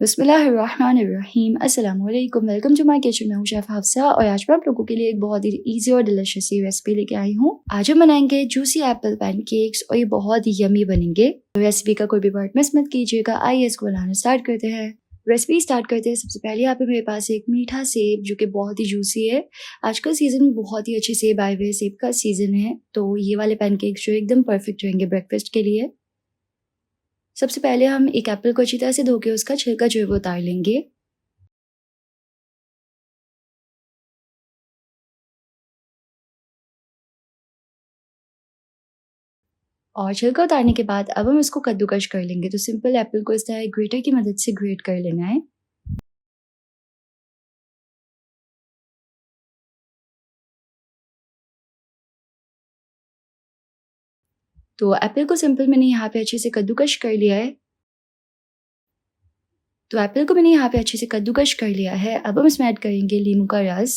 बिस्मिल्लाहिर्रहमानिर्रहीम। अस्सलामुअलैकुम। Welcome to my kitchen. मैं हूँ शेफ़ हफ्सा और आज मैं आप लोगों के लिए एक बहुत ही ईजी और डिलीशियस सी रेसिपी लेके आई हूँ। आज हम बनाएंगे जूसी एप्पल पैनकेक्स और ये बहुत ही यमी बनेंगे। रेसिपी का कोई भी पार्ट मिस मत कीजिएगा। आइए इसको बनाना स्टार्ट करते हैं। रेसिपी स्टार्ट करते हैं। सबसे पहले यहाँ पे मेरे पास एक मीठा सेब जो कि बहुत ही जूसी है। आजकल सीजन में बहुत ही अच्छे सेब आए हुए हैं। सेब का सीजन है तो ये वाले पैनकेक्स जो एकदम परफेक्ट रहेंगे ब्रेकफास्ट के लिए। सबसे पहले हम एक एप्पल को अच्छी तरह से धो के उसका छिलका जो है वो उतार लेंगे। और छिलका उतारने के बाद अब हम इसको कद्दूकस कर लेंगे। तो सिंपल एप्पल को इस तरह ग्रेटर की मदद से ग्रेट कर लेना है। तो एप्पल को सिंपल मैंने यहाँ पे अच्छे से कद्दूकस कर लिया है। अब हम इसमें ऐड करेंगे नींबू का रस।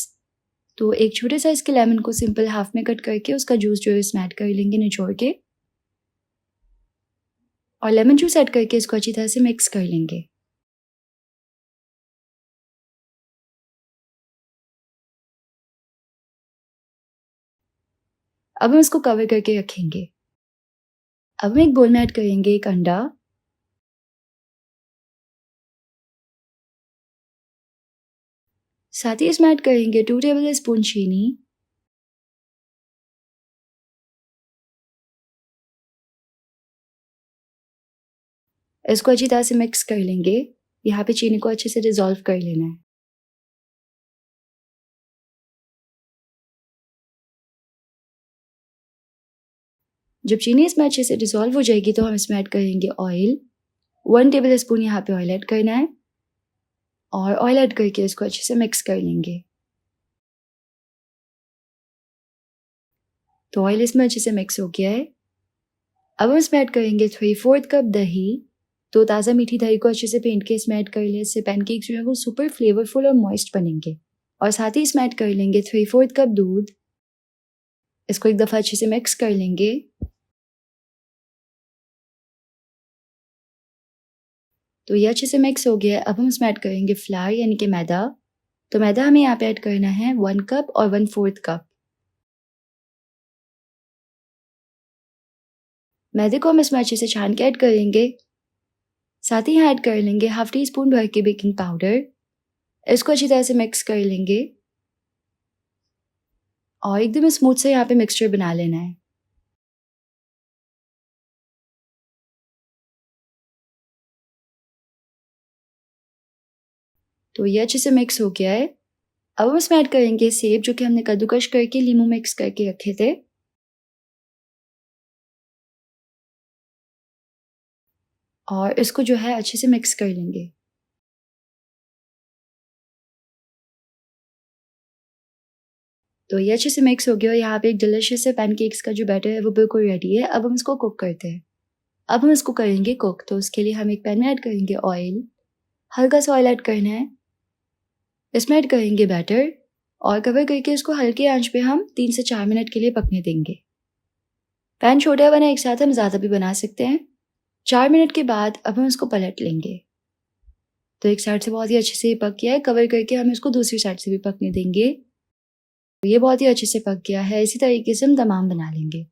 तो एक छोटे साइज के लेमन को सिंपल हाफ में कट करके उसका जूस जो है इसमें ऐड कर लेंगे निचोड़ के। और लेमन जूस ऐड करके इसको अच्छी तरह से मिक्स कर लेंगे। अब हम इसको कवर करके रखेंगे। अब हम एक बोल में ऐड करेंगे एक अंडा। साथ ही इसमें ऐड करेंगे 2 टेबल स्पून चीनी। इसको अच्छी तरह से मिक्स कर लेंगे। यहाँ पे चीनी को अच्छे से डिज़ोल्व कर लेना है। जब चीनी इसमें अच्छे से डिज़ोल्व हो जाएगी तो हम इसमें ऐड करेंगे ऑयल। 1 टेबल स्पून यहाँ पे ऑयल ऐड करना है और ऑयल ऐड करके इसको अच्छे से मिक्स कर लेंगे। तो ऑयल इसमें अच्छे से मिक्स हो गया है। अब हम इसमें ऐड करेंगे 3/4 कप दही। तो ताज़ा मीठी दही को अच्छे से फेंट के इसमें ऐड कर लें। इससे पैनकेक्स जो है वो सुपर फ्लेवरफुल और मॉइस्ट बनेंगे। और साथ ही इसमें ऐड कर लेंगे 3/4 कप दूध। इसको एक दफ़ा अच्छे से मिक्स कर लेंगे। तो ये अच्छे से मिक्स हो गया है। अब हम इसमें ऐड करेंगे फ्लावर यानी कि मैदा। तो मैदा हमें यहाँ पे ऐड करना है 1 कप और 1/4 कप। मैदे को हम इसमें अच्छे से छान के ऐड करेंगे। साथ ही यहाँ ऐड कर लेंगे हाफ टी स्पून भर के बेकिंग पाउडर। इसको अच्छी तरह से मिक्स कर लेंगे और एकदम स्मूथ से यहाँ पे मिक्सचर बना लेना है। तो ये अच्छे से मिक्स हो गया है। अब हम इसमें ऐड करेंगे सेब जो कि हमने कद्दूकस करके लीमू मिक्स करके रखे थे। और इसको जो है अच्छे से मिक्स कर लेंगे। तो ये अच्छे से मिक्स हो गया और यहाँ पे एक डिलिशियस से पैनकेक्स का जो बैटर है वो बिल्कुल रेडी है। अब हम इसको कुक करते हैं। अब हम इसको करेंगे कुक। तो उसके लिए हम एक पैन में ऐड करेंगे ऑयल। हल्का सा ऑयल ऐड करना है। इसमें ऐड करेंगे बैटर और कवर करके इसको हल्के आंच पे हम 3 से 4 मिनट के लिए पकने देंगे। पैन छोटा बना एक साथ हम ज़्यादा भी बना सकते हैं। 4 मिनट के बाद अब हम इसको पलट लेंगे। तो एक साइड से बहुत ही अच्छे से पक गया है। कवर करके हम इसको दूसरी साइड से भी पकने देंगे। ये बहुत ही अच्छे से पक गया है। इसी तरीके से हम तमाम बना लेंगे।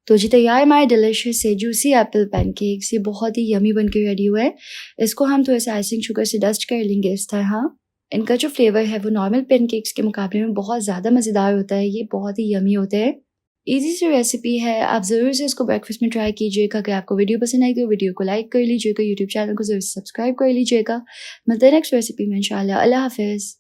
तो जी तैयार हमारे डिलिशियस से जूसी एप्पल पैनकेक्स। ये बहुत ही यमी बन के रेडी हुआ है। इसको हम थोड़ा सा आइसिंग शुगर से डस्ट कर लेंगे इस तरह। इनका जो फ्लेवर है वो नॉर्मल पैनकेक्स के मुकाबले में बहुत ज़्यादा मज़ेदार होता है। ये बहुत ही यमी होते हैं। ईज़ी सी रेसिपी है। आप ज़रूर से इसको ब्रेकफास्ट में ट्राई कीजिएगा। अगर आपको वीडियो पसंद आई तो वीडियो को लाइक कर लीजिएगा। यूट्यूब चैनल को ज़रूर सब्सक्राइब कर लीजिएगा। मिलते हैं नेक्स्ट रेसिपी में इंशाल्लाह। अल्लाह हाफ़िज़।